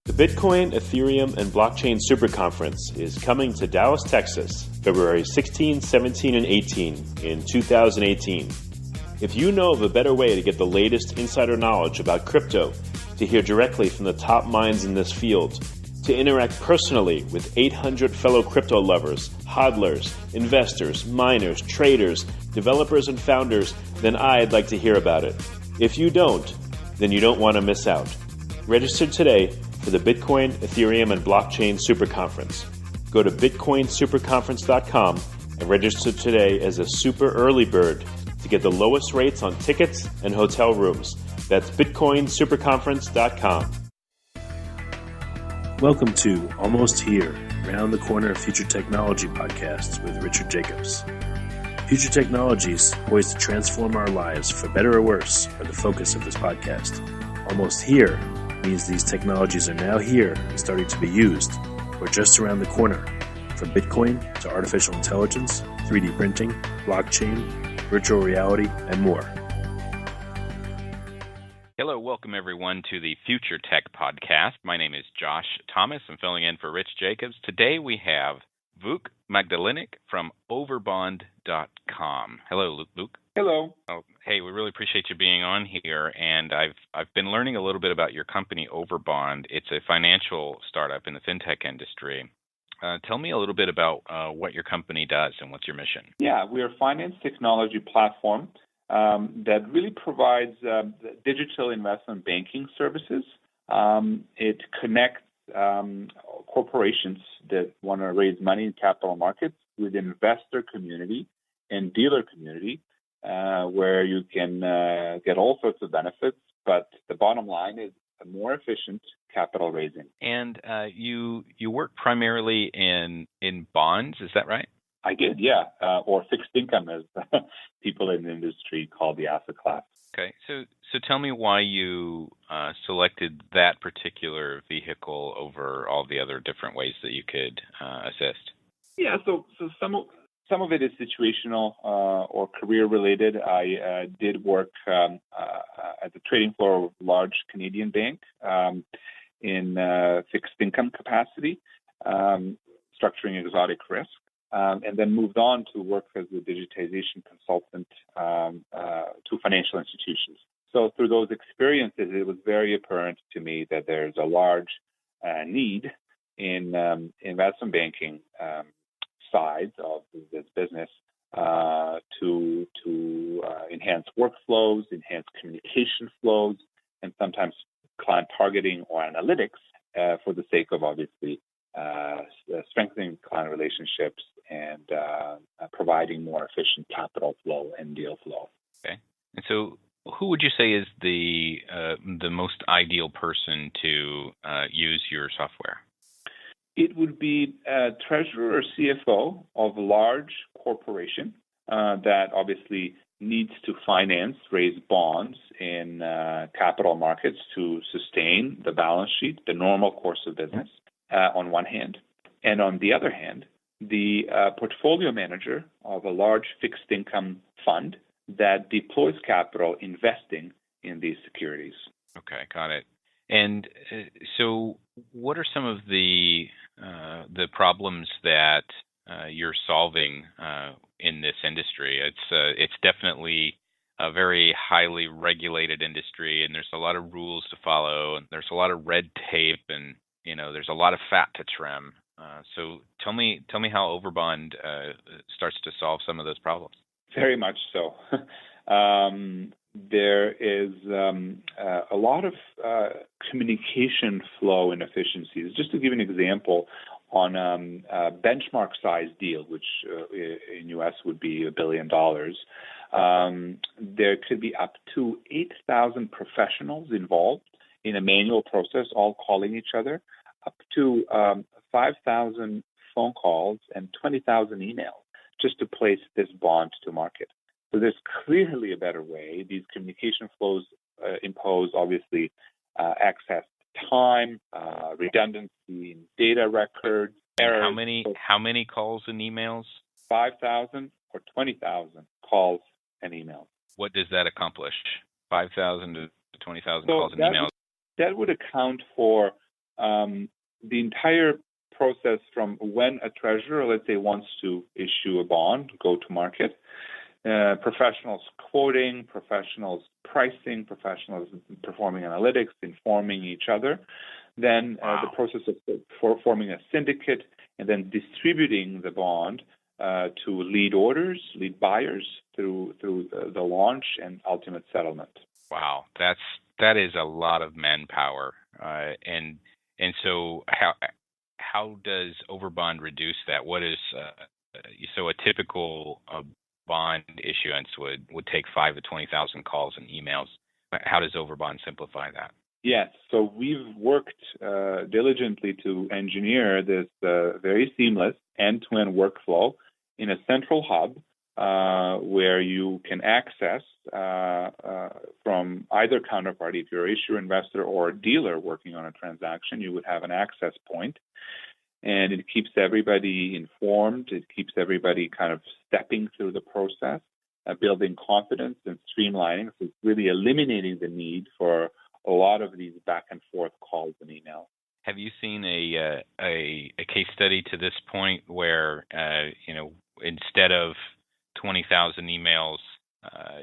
The Bitcoin, Ethereum, and Blockchain Super Conference is coming to Dallas, Texas, February 16, 17, and 18 in 2018. If you know of a better way to get the latest insider knowledge about crypto, to hear directly from the top minds in this field, to interact personally with 800 fellow crypto lovers, hodlers, investors, miners, traders, developers, and founders, then I'd like to hear about it. If you don't, then you don't want to miss out. Register today for the Bitcoin, Ethereum, and Blockchain Super Conference. Go to bitcoinsuperconference.com and register today as a super early bird to get the lowest rates on tickets and hotel rooms. That's bitcoinsuperconference.com. Welcome to Almost Here, Round the Corner Future Technology podcast with Richard Jacobs. Future technologies poised to transform our lives for better or worse are the focus of this podcast. Almost here means these technologies are now here and starting to be used, or just around the corner, from Bitcoin to artificial intelligence, 3D printing, blockchain, virtual reality, and more. Hello, welcome everyone to the Future Tech Podcast. My name is Josh Thomas. I'm filling in for Rich Jacobs. Today we have Vuk Magdelinic from Overbond.com. Hello, Luke. Hello. Oh, hey, we really appreciate you being on here, and I've been learning a little bit about your company, Overbond. It's a financial startup in the Fintech industry. Tell me a little bit about what your company does and what's your mission. Yeah, we're a finance technology platform that really provides digital investment banking services. It connects corporations that want to raise money in capital markets with investor community and dealer community, where you can get all sorts of benefits, but the bottom line is a more efficient capital raising. And you work primarily in bonds, is that right? I did, yeah, or fixed income, as people in the industry call the asset class. Okay, so tell me why you selected that particular vehicle over all the other different ways that you could assist. Yeah, so some of it is situational or career related. I did work at the trading floor of a large Canadian bank in fixed income capacity, structuring exotic risk. And then moved on to work as a digitization consultant to financial institutions. So through those experiences, it was very apparent to me that there's a large need in investment banking side of this business to enhance workflows, enhance communication flows, and sometimes client targeting or analytics for the sake of obviously strengthening client relationships and providing more efficient capital flow and deal flow. Okay. And so who would you say is the most ideal person to use your software? It would be a treasurer or CFO of a large corporation that obviously needs to raise bonds in capital markets to sustain the balance sheet, the normal course of business, on one hand. And on the other hand, the portfolio manager of a large fixed income fund that deploys capital investing in these securities. Okay, got it. And so what are some of the problems that you're solving in this industry? It's definitely a very highly regulated industry, and there's a lot of rules to follow, and there's a lot of red tape, and there's a lot of fat to trim. So tell me how Overbond starts to solve some of those problems. Very much so. There is a lot of communication flow inefficiencies. Just to give an example, on a benchmark size deal, which in U.S. would be $1 billion, there could be up to 8,000 professionals involved in a manual process, all calling each other, up to 5,000 phone calls and 20,000 emails just to place this bond to market. So there's clearly a better way. These communication flows impose, obviously, excess time, redundancy in data records, errors. How many calls and emails? 5,000 or 20,000 calls and emails. What does that accomplish? 5,000 to 20,000 calls and emails? That would account for the entire process from when a treasurer, let's say, wants to issue a bond, go to market, professionals quoting, professionals pricing, professionals performing analytics, informing each other, then the process of forming a syndicate and then distributing the bond to lead orders, lead buyers through the launch and ultimate settlement. Wow, that is a lot of manpower, and so how does Overbond reduce that? What is so a typical bond issuance would take 5,000 to 20,000 calls and emails. How does Overbond simplify that? Yes, so we've worked diligently to engineer this very seamless end-to-end workflow in a central hub where you can access from either counterparty. If you're an issuer, investor, or a dealer working on a transaction, you would have an access point. And it keeps everybody informed. It keeps everybody kind of stepping through the process, building confidence and streamlining. So it's really eliminating the need for a lot of these back and forth calls and emails. Have you seen a case study to this point where instead of 20,000 emails,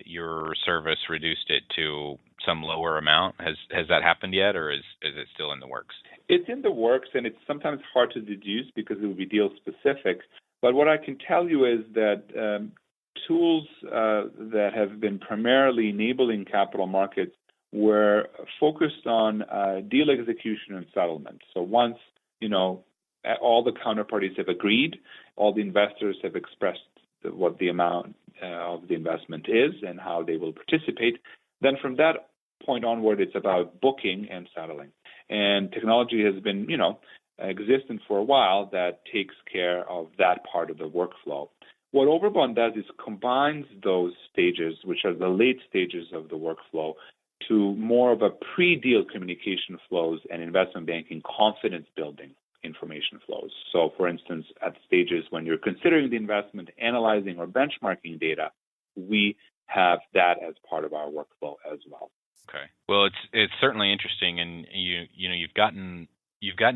your service reduced it to some lower amount? Has that happened yet, or is it still in the works? It's in the works, and it's sometimes hard to deduce because it will be deal specific. But what I can tell you is that tools that have been primarily enabling capital markets were focused on deal execution and settlement. So once, all the counterparties have agreed, all the investors have expressed what the amount of the investment is and how they will participate, then from that point onward, it's about booking and settling. And technology has been, existent for a while that takes care of that part of the workflow. What Overbond does is combines those stages, which are the late stages of the workflow, to more of a pre-deal communication flows and investment banking confidence building information flows. So, for instance, at stages when you're considering the investment, analyzing or benchmarking data, we have that as part of our workflow as well. Okay. Well, it's certainly interesting, and you've gotten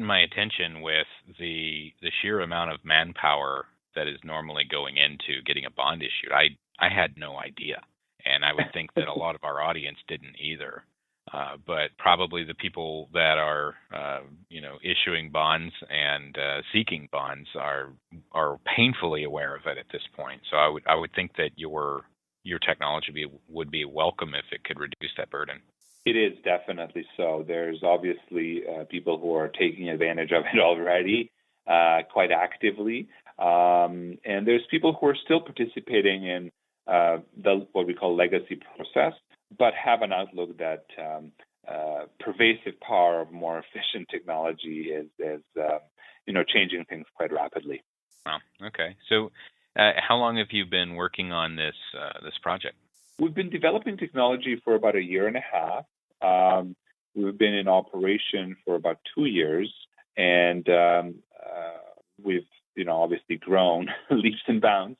my attention with the sheer amount of manpower that is normally going into getting a bond issued. I had no idea, and I would think that a lot of our audience didn't either. But probably the people that are issuing bonds and seeking bonds are painfully aware of it at this point. So I would think that your technology would be welcome if it could reduce that burden. It is definitely so. There's obviously people who are taking advantage of it already quite actively. And there's people who are still participating in what we call legacy process, but have an outlook that pervasive power of more efficient technology is changing things quite rapidly. Wow. Okay. So how long have you been working on this project? We've been developing technology for about a year and a half. We've been in operation for about 2 years, and we've obviously grown leaps and bounds.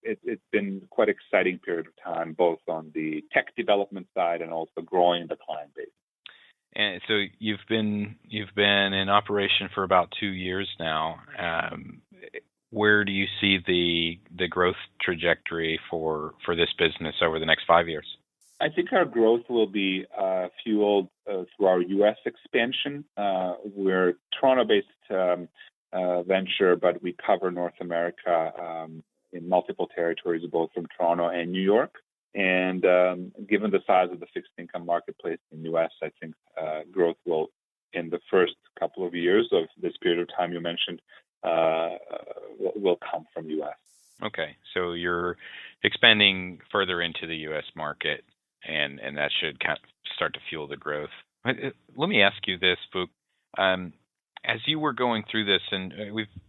It's been quite an exciting period of time, both on the tech development side and also growing the client base. And so you've been in operation for about 2 years now. Where do you see the growth trajectory for this business over the next 5 years? I think our growth will be fueled through our U.S. expansion. We're a Toronto-based venture, but we cover North America in multiple territories, both from Toronto and New York. And given the size of the fixed income marketplace in the U.S., I think growth will, in the first couple of years of this period of time you mentioned, will come from U.S. Okay, so you're expanding further into the U.S. market, and that should kind of start to fuel the growth. Let me ask you this, Fuk. As you were going through this, and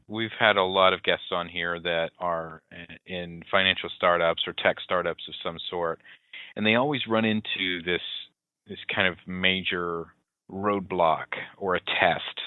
we've had a lot of guests on here that are in financial startups or tech startups of some sort, and they always run into this kind of major roadblock or a test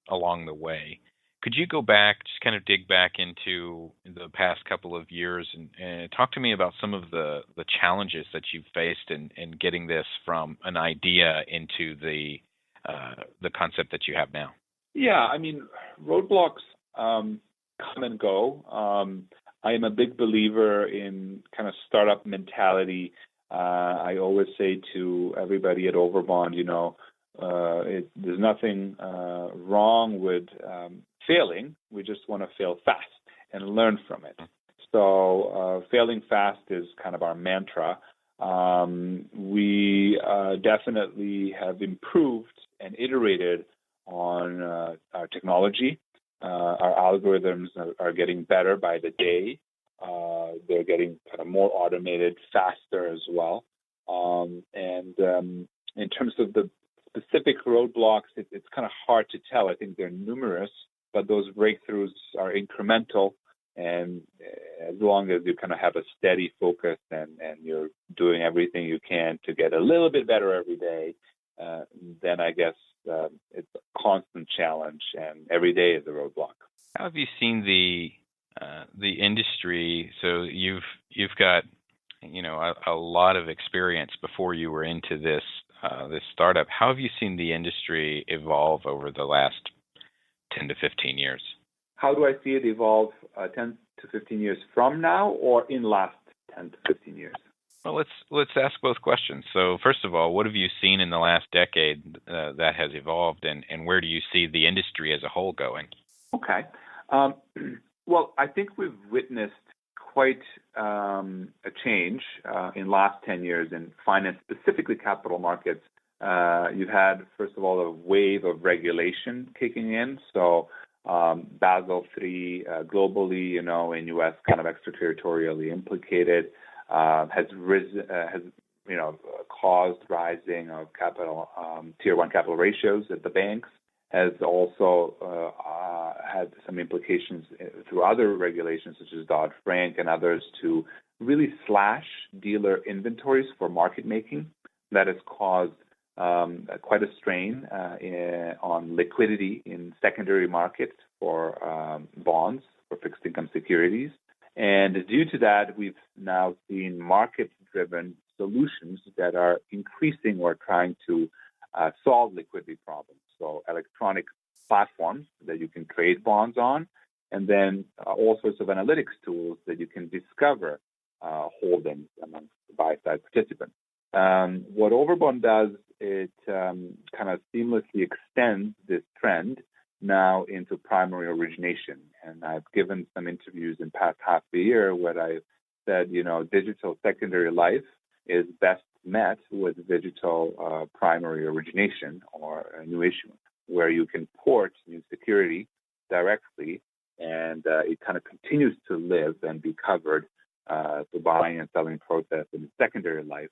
along the way. Could you go back, just kind of dig back into the past couple of years and talk to me about some of the challenges that you've faced in getting this from an idea into the the concept that you have now? Yeah, I mean, roadblocks come and go. I am a big believer in kind of startup mentality. I always say to everybody at Overbond, there's nothing wrong with failing. We just want to fail fast and learn from it. So failing fast is kind of our mantra. We definitely have improved and iterated on our technology. Our algorithms are getting better by the day. They're getting kind of more automated, faster as well. And in terms of the specific roadblocks, it's kind of hard to tell. I think they're numerous, but those breakthroughs are incremental. And as long as you kind of have a steady focus and you're doing everything you can to get a little bit better every day, then I guess it's a constant challenge, and every day is a roadblock. How have you seen the industry? So you've got a lot of experience before you were into this startup. How have you seen the industry evolve over the last 10 to 15 years? How do I see it evolve 10 to 15 years from now, or in last 10 to 15 years? Well, let's ask both questions. So first of all, what have you seen in the last decade that has evolved, and where do you see the industry as a whole going? Okay. Well, I think we've witnessed quite a change in the last 10 years in finance, specifically capital markets. You've had, first of all, a wave of regulation kicking in. So Basel III globally, in U.S. kind of extraterritorially implicated, has caused rising of capital tier 1 capital ratios at the banks. Has also had some implications through other regulations such as Dodd-Frank and others to really slash dealer inventories for market making. That has caused quite a strain on liquidity in secondary markets for bonds, for fixed income securities. And due to that, we've now seen market-driven solutions that are increasing or trying to solve liquidity problems. So electronic platforms that you can trade bonds on, and then all sorts of analytics tools that you can discover holdings amongst the buy-side participants. What Overbond does, it kind of seamlessly extends this trend now into primary origination. And I've given some interviews in past half the year where I've said, digital secondary life is best met with digital primary origination or a new issuance, where you can port new security directly, and it kind of continues to live and be covered the buying and selling process in secondary life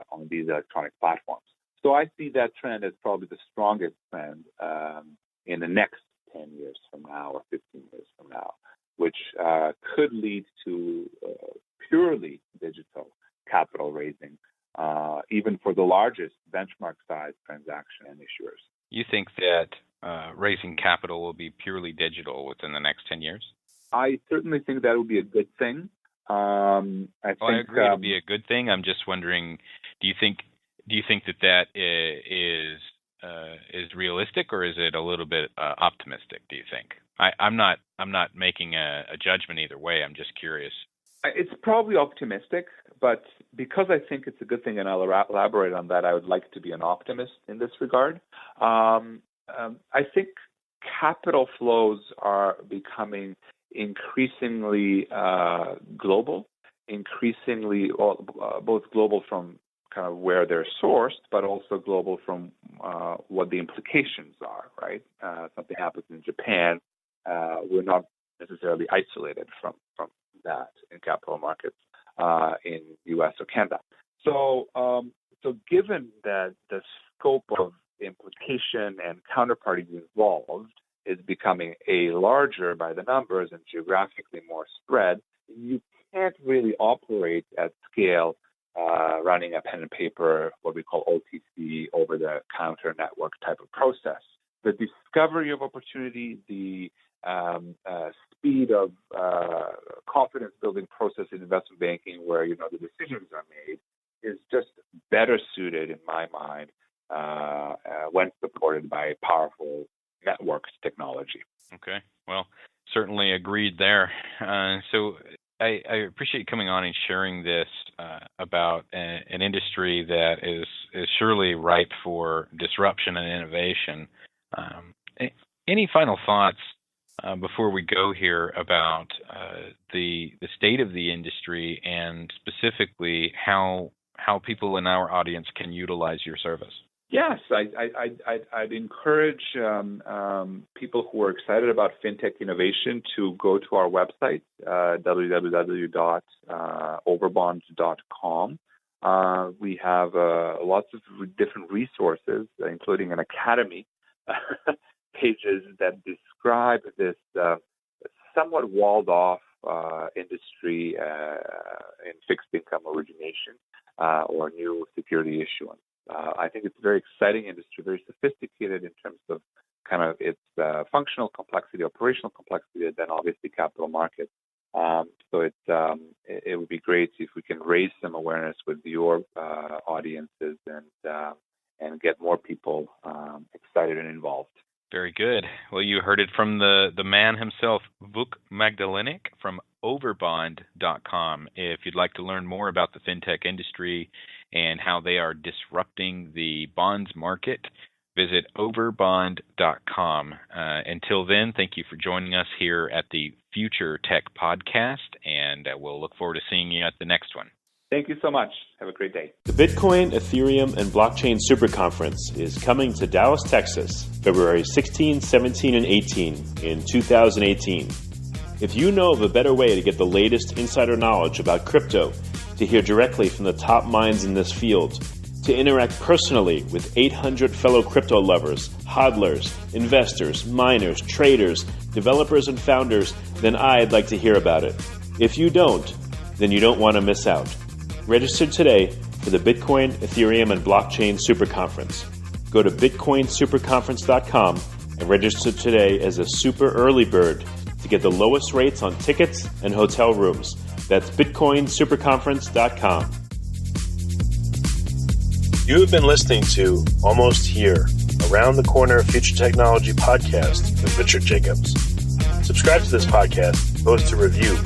on these electronic platforms. So I see that trend as probably the strongest trend in the next 10 years from now or 15 years from now, which could lead to purely digital capital raising, even for the largest benchmark size transaction and issuers. You think that raising capital will be purely digital within the next 10 years? I certainly think that would be a good thing. I agree it'll be a good thing. I'm just wondering, do you think that is realistic, or is it a little bit optimistic, do you think? I'm not making a judgment either way. I'm just curious. It's probably optimistic, but because I think it's a good thing, and I'll elaborate on that, I would like to be an optimist in this regard. I think capital flows are becoming increasingly global, both global from kind of where they're sourced, but also global from what the implications are, right? Something happens in Japan, we're not necessarily isolated from that in capital markets in U.S. or Canada. So given that the scope of implication and counterparties involved is becoming larger by the numbers and geographically more spread, you can't really operate at scale running a pen and paper, what we call OTC, over-the-counter network type of process. The discovery of opportunity, the speed of confidence-building process in investment banking, where the decisions are made, is just better suited, in my mind, when supported by powerful networks technology. Okay. Well, certainly agreed there. So I appreciate you coming on and sharing this about an industry that is surely ripe for disruption and innovation. Any final thoughts before we go here about the state of the industry and specifically how people in our audience can utilize your service? Yes, I'd encourage people who are excited about fintech innovation to go to our website, www.overbond.com. We have lots of different resources, including an academy pages that describe this somewhat walled-off industry in fixed income origination or new security issuance. I think it's a very exciting industry, very sophisticated in terms of kind of its functional complexity, operational complexity, and then obviously capital markets. So it would be great if we can raise some awareness with your audiences and get more people excited and involved. Very good. Well, you heard it from the man himself, Vuk Magdelinic from Overbond.com. If you'd like to learn more about the fintech industry and how they are disrupting the bonds market, visit Overbond.com. Until then, thank you for joining us here at the Future Tech Podcast, and we'll look forward to seeing you at the next one. Thank you so much. Have a great day. The Bitcoin, Ethereum, and Blockchain Super Conference is coming to Dallas, Texas, February 16, 17, and 18 in 2018. If you know of a better way to get the latest insider knowledge about crypto, to hear directly from the top minds in this field, to interact personally with 800 fellow crypto lovers, hodlers, investors, miners, traders, developers, and founders, then I'd like to hear about it. If you don't, then you don't want to miss out. Register today for the Bitcoin, Ethereum, and Blockchain Super Conference. Go to bitcoinsuperconference.com and register today as a super early bird to get the lowest rates on tickets and hotel rooms. That's bitcoinsuperconference.com. You have been listening to Almost Here, Around the Corner Future Technology podcast with Richard Jacobs. Subscribe to this podcast, post a review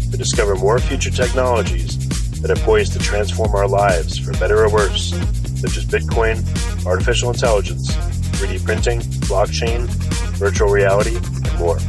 to discover more future technologies that are poised to transform our lives for better or worse, such as Bitcoin, artificial intelligence, 3D printing, blockchain, virtual reality, and more.